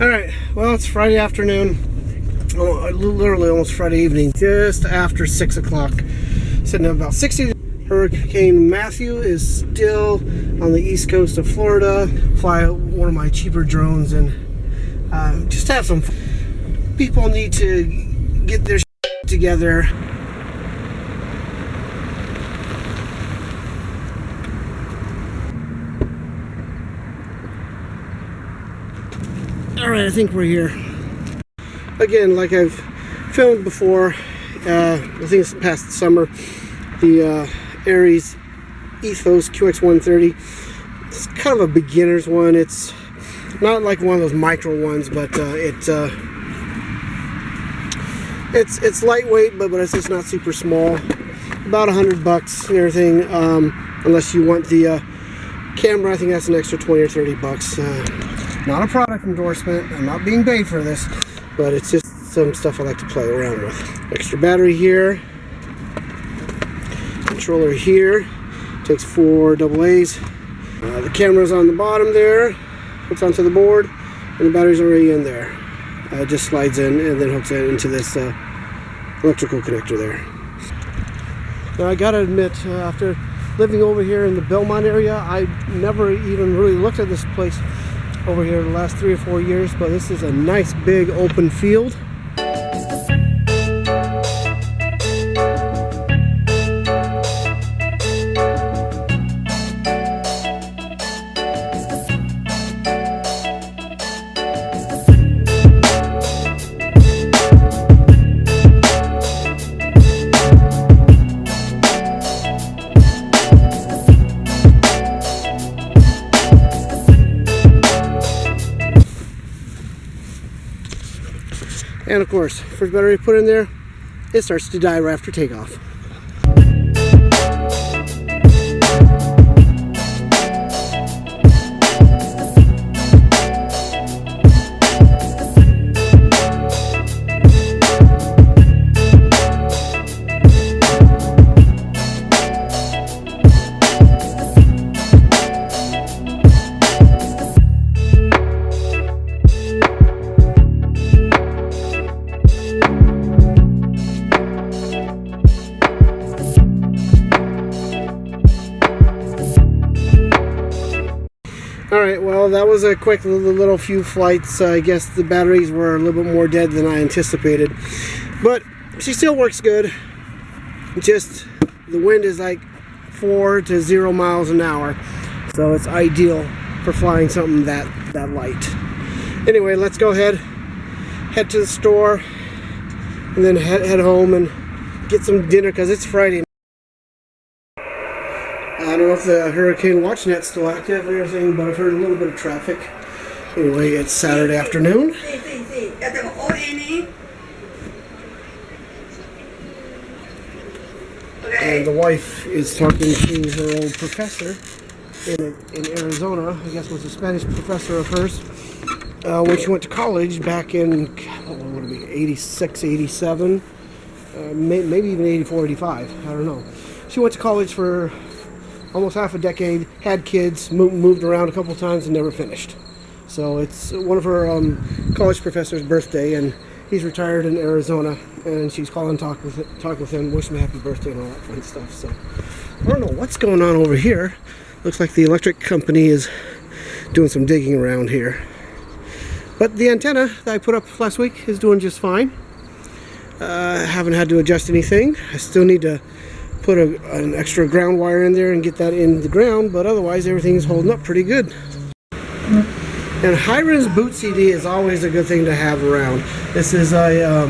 Alright, well, it's Friday afternoon, literally almost Friday evening, just after 6 o'clock. Sitting at about 60. Hurricane Matthew is still on the east coast of Florida. Fly one of my cheaper drones and just have some fun. People need to get their shit together. Alright, I think we're here. Again, like I've filmed before, I think it's past summer, the Ares Ethos QX130. It's kind of a beginner's one. It's not like one of those micro ones, but it's lightweight, but it's not super small. About $100 and everything, unless you want the camera. I think that's an extra 20 or 30 bucks. Not a product endorsement. I'm not being paid for this, but it's just some stuff I like to play around with. Extra battery here. Controller here. Takes 4 AA's. The camera's on the bottom there. Hooks onto the board, and the battery's already in there. It just slides in and then hooks it into this electrical connector there. Now I gotta admit, after living over here in the Belmont area, I never even really looked at this place over here the last 3 or 4 years, but this is a nice big open field. And of course, first battery put in there, it starts to die right after takeoff. Alright, well, that was a quick little few flights. I guess the batteries were a little bit more dead than I anticipated. But she still works good. Just the wind is like 4 to 0 miles an hour. So it's ideal for flying something that light. Anyway, let's go ahead, head to the store, and then head home and get some dinner because it's Friday. I don't know if the Hurricane Watch Net's still active or anything, but I've heard a little bit of traffic. Anyway, it's Saturday afternoon. And the wife is talking to her old professor in Arizona. I guess was a Spanish professor of hers. When she went to college back in, what would it be, 86, 87, maybe even 84, 85, I don't know. She went to college for almost half a decade, had kids, moved around a couple times and never finished. So it's one of her college professor's birthday, and he's retired in Arizona, and she's calling talk with him, wish him a happy birthday and all that fun stuff. So I don't know what's going on over here. Looks like the electric company is doing some digging around here. But the antenna that I put up last week is doing just fine. Haven't had to adjust anything. I still need to put an extra ground wire in there and get that in the ground, but otherwise everything's holding up pretty good. And Hiren's boot CD is always a good thing to have around. This is a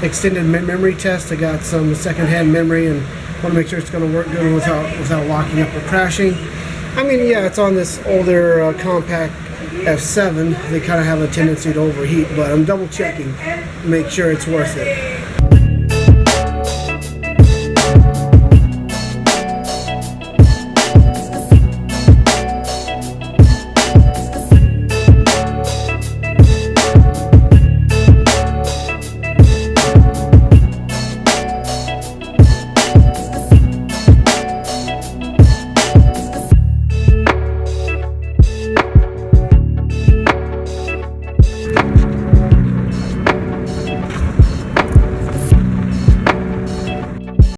extended memory test. I got some secondhand memory and want to make sure it's going to work good without locking up or crashing. I mean, yeah, it's on this older compact F7. They kind of have a tendency to overheat, but I'm double checking to make sure it's worth it.